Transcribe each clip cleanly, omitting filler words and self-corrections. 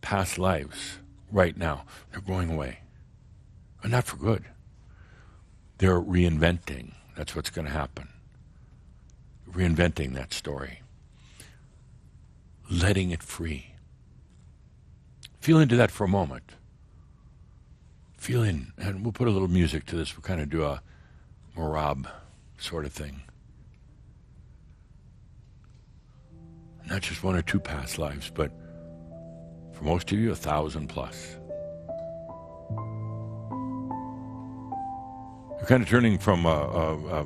past lives right now, they're going away. And not for good. They're reinventing. That's what's going to happen. Reinventing that story. Letting it free. Feel into that for a moment. Feel in, and we'll put a little music to this. We'll kind of do a Merabh sort of thing. Not just one or two past lives, but for most of you, 1,000 plus. You're kind of turning from a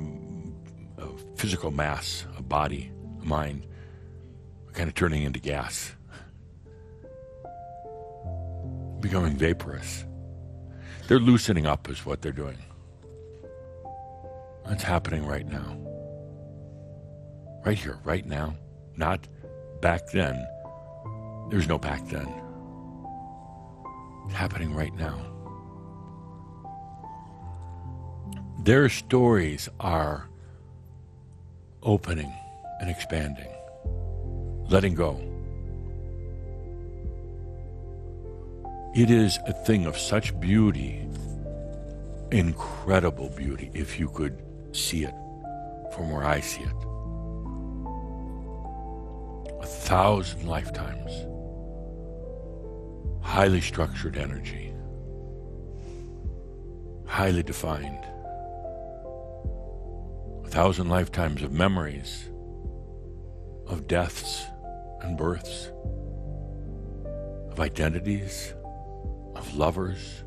physical mass, a body, a mind, kind of turning into gas, becoming vaporous. They're loosening up is what they're doing. That's happening right now. Right here, right now. Not back then. There's no back then. It's happening right now. Their stories are opening and expanding, letting go. It is a thing of such beauty, incredible beauty, if you could see it from where I see it. 1,000 lifetimes, highly structured energy, highly defined. 1,000 lifetimes of memories, of deaths and births, of identities, of lovers,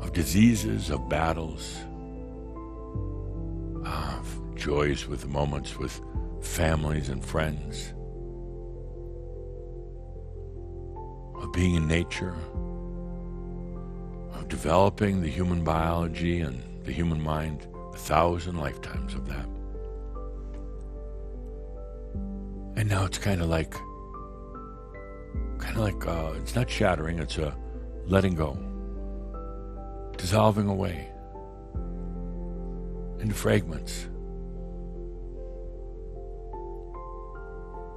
of diseases, of battles, of joys with the moments with families and friends, of being in nature, of developing the human biology and the human mind. 1,000 lifetimes of that. And now it's kind of like it's not shattering, it's a letting go, dissolving away into fragments,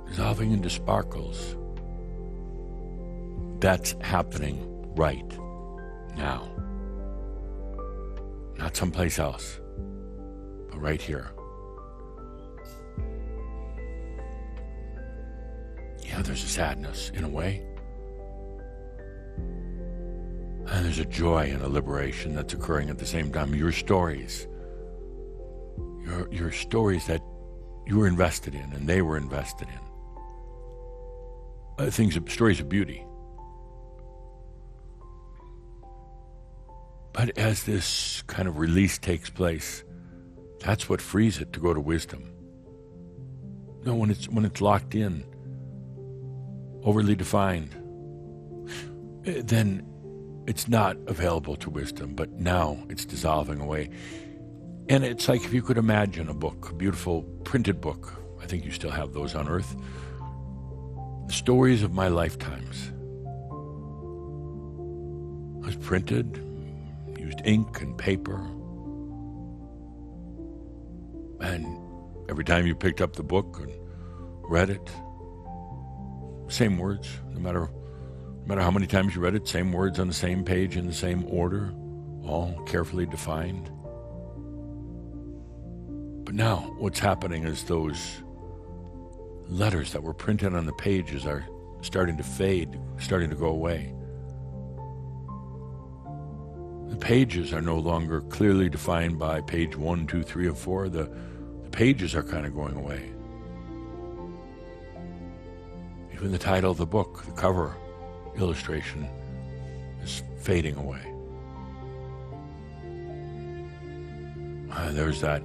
dissolving into sparkles. That's happening right now. Not someplace else, but right here. Yeah, there's a sadness in a way. And there's a joy and a liberation that's occurring at the same time. Your stories, your stories that you were invested in and they were invested in. Stories of beauty. But as this kind of release takes place, that's what frees it to go to wisdom. No, when it's locked in, overly defined, then it's not available to wisdom, but now it's dissolving away. And it's like if you could imagine a book, a beautiful printed book. I think you still have those on earth. The stories of my lifetimes. It was printed, used ink and paper. And every time you picked up the book and read it, same words, no matter how many times you read it, same words on the same page in the same order, all carefully defined. But now what's happening is those letters that were printed on the pages are starting to fade, starting to go away. The pages are no longer clearly defined by page 1, 2, 3, or 4. The pages are kind of going away. Even the title of the book, the cover illustration, is fading away. There's that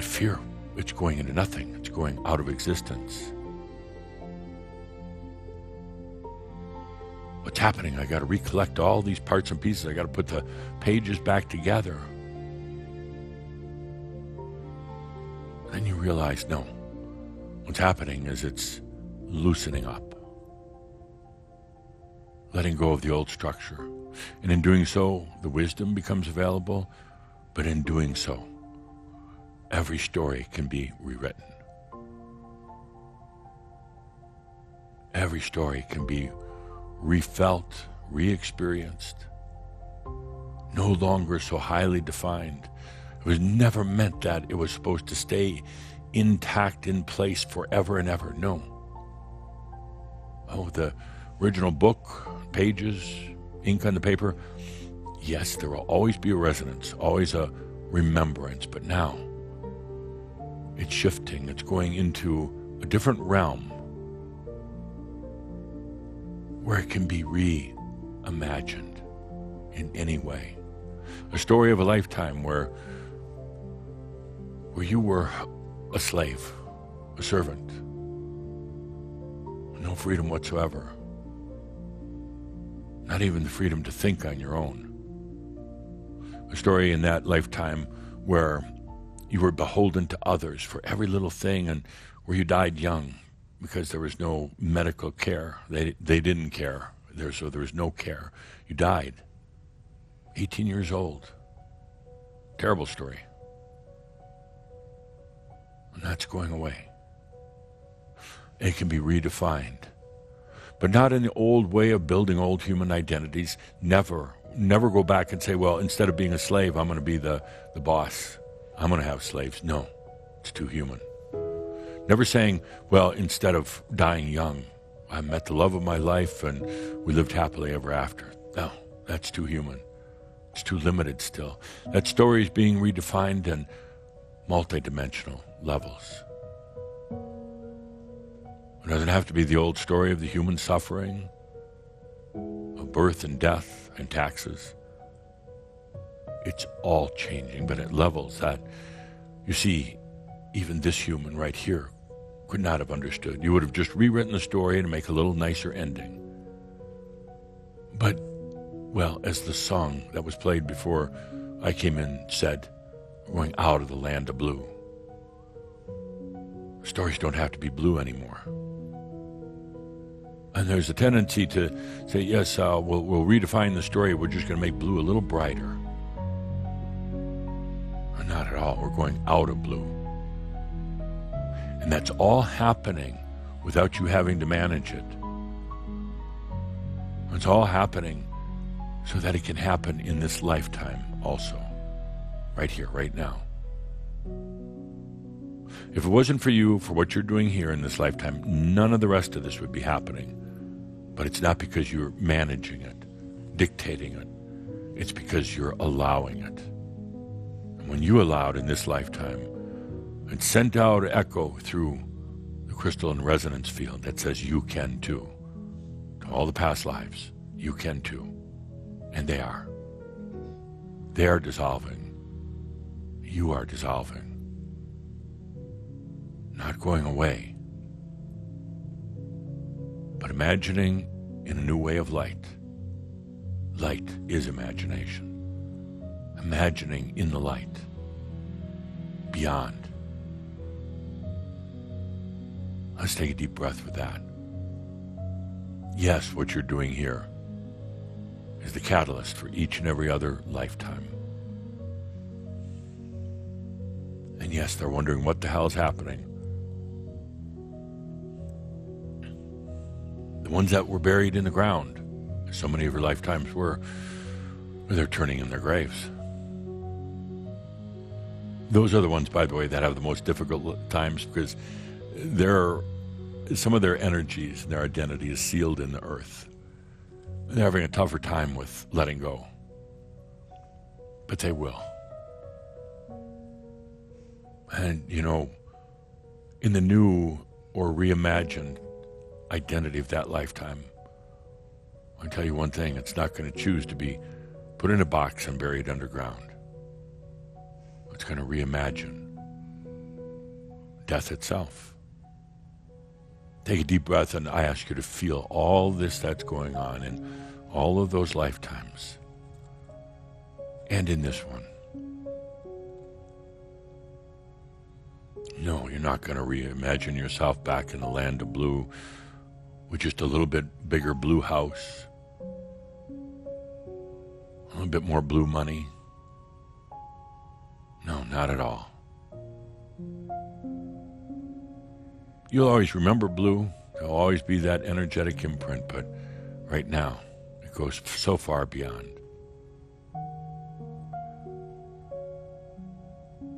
fear. It's going into nothing. It's going out of existence. What's happening? I got to recollect all these parts and pieces. I got to put the pages back together. Then you realize, no. What's happening is it's loosening up. Letting go of the old structure. And in doing so, the wisdom becomes available. But in doing so, every story can be rewritten. Every story can be refelt, re-experienced, no longer so highly defined. It was never meant that it was supposed to stay intact in place forever and ever. No. Oh, the original book, pages, ink on the paper, yes, there will always be a resonance, always a remembrance, but now it's shifting, it's going into a different realm where it can be reimagined in any way. A story of a lifetime where you were a slave, a servant, no freedom whatsoever, not even the freedom to think on your own. A story in that lifetime where you were beholden to others for every little thing, and where you died young because there was no medical care. They didn't care, so there was no care. You died 18 years old. Terrible story. And that's going away. It can be redefined, but not in the old way of building old human identities. Never go back and say, well, instead of being a slave, I'm going to be the boss. I'm going to have slaves. No, it's too human. Never saying, well, instead of dying young, I met the love of my life and we lived happily ever after. No, that's too human. It's too limited still. That story is being redefined in multidimensional levels. It doesn't have to be the old story of the human suffering, of birth and death and taxes. It's all changing, but at levels that, you see, even this human right here could not have understood. You would have just rewritten the story to make a little nicer ending. But, well, as the song that was played before I came in said, we're going out of the land of blue. Stories don't have to be blue anymore. And there's a tendency to say, yes, we'll redefine the story. We're just going to make blue a little brighter. Not at all. We're going out of blue. And that's all happening without you having to manage it. It's all happening so that it can happen in this lifetime also. Right here, right now. If it wasn't for you, for what you're doing here in this lifetime, none of the rest of this would be happening. But it's not because you're managing it, dictating it. It's because you're allowing it. When you allowed in this lifetime and sent out an echo through the crystal and resonance field that says you can too, to all the past lives, you can too. And they are. They are dissolving. You are dissolving. Not going away, but imagining in a new way of light. Light is imagination. Imagining in the light, beyond. Let's take a deep breath with that. Yes, what you're doing here is the catalyst for each and every other lifetime. And yes, they're wondering what the hell is happening. The ones that were buried in the ground, as so many of your lifetimes were, they're turning in their graves. Those are the ones, by the way, that have the most difficult times because some of their energies and their identity is sealed in the earth. They're having a tougher time with letting go. But they will. And, in the new or reimagined identity of that lifetime, I'll tell you one thing, it's not going to choose to be put in a box and buried underground. It's going to reimagine death itself. Take a deep breath, and I ask you to feel all this that's going on in all of those lifetimes and in this one. No, you're not going to reimagine yourself back in the land of blue with just a little bit bigger blue house, a little bit more blue money. No, not at all. You'll always remember blue. There'll always be that energetic imprint, but right now, it goes so far beyond.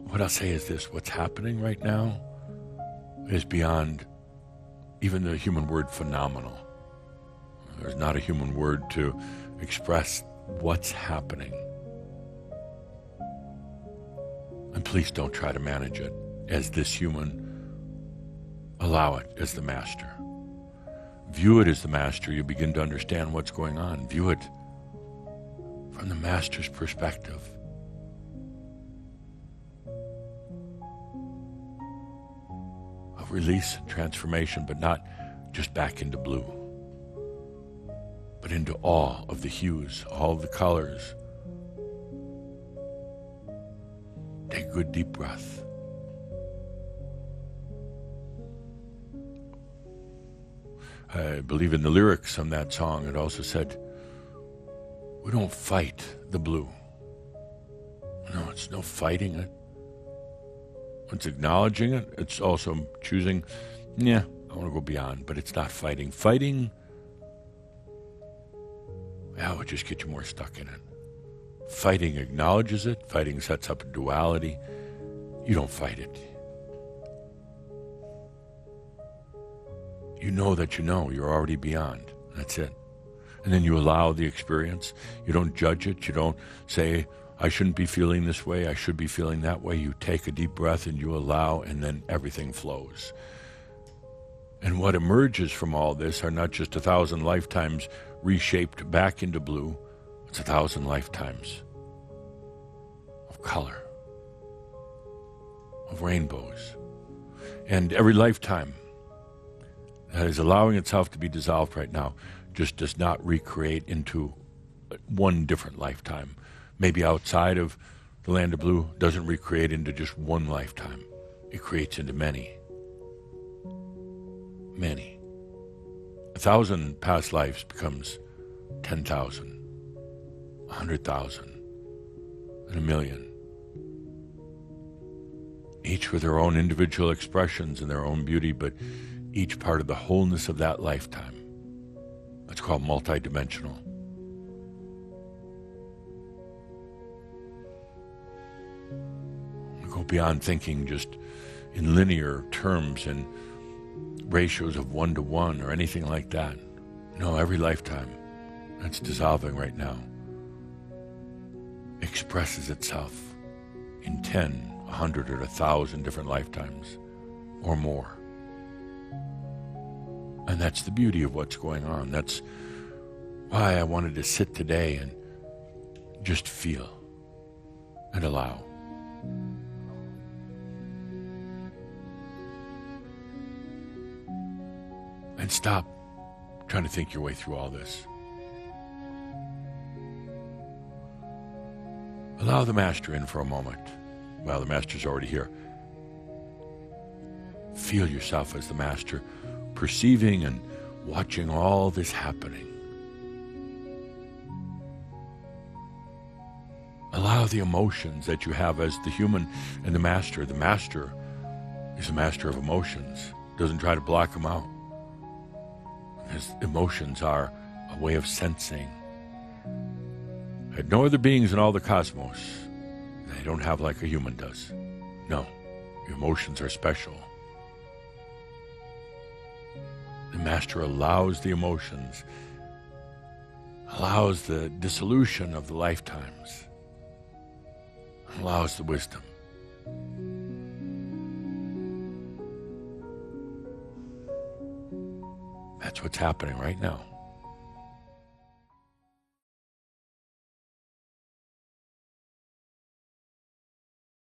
What I'll say is this: what's happening right now is beyond even the human word phenomenal. There's not a human word to express what's happening. And please don't try to manage it as this human. Allow it as the master. View it as the master. You begin to understand what's going on. View it from the master's perspective. Of release and transformation, but not just back into blue, but into all of the hues, all of the colors. Take a good deep breath. I believe in the lyrics on that song, it also said, we don't fight the blue. No, it's no fighting it. It's acknowledging it. It's also choosing, I want to go beyond, but it's not fighting. Fighting, it would just get you more stuck in it. Fighting acknowledges it. Fighting sets up a duality. You don't fight it. You know that you know. You're already beyond. That's it. And then you allow the experience. You don't judge it. You don't say, I shouldn't be feeling this way. I should be feeling that way. You take a deep breath and you allow, and then everything flows. And what emerges from all this are not just 1,000 lifetimes reshaped back into blue. It's 1,000 lifetimes of color, of rainbows. And every lifetime that is allowing itself to be dissolved right now just does not recreate into one different lifetime. Maybe outside of the land of blue, doesn't recreate into just one lifetime. It creates into many. Many. 1,000 past lives becomes 10,000, 100,000, and 1,000,000. Each with their own individual expressions and their own beauty, but each part of the wholeness of that lifetime. That's called multidimensional. Go beyond thinking just in linear terms and ratios of 1 to 1 or anything like that. No, every lifetime that's dissolving right now expresses itself in 10, 100, or 1,000 different lifetimes or more. And that's the beauty of what's going on. That's why I wanted to sit today and just feel and allow. And stop trying to think your way through all this. Allow the master in for a moment. Well, the master's already here. Feel yourself as the master, perceiving and watching all this happening. Allow the emotions that you have as the human and the master. The master is a master of emotions. Doesn't try to block them out. His emotions are a way of sensing. No other beings in all the cosmos, they don't have like a human does. No, your emotions are special. The master allows the emotions, allows the dissolution of the lifetimes, allows the wisdom. That's what's happening right now.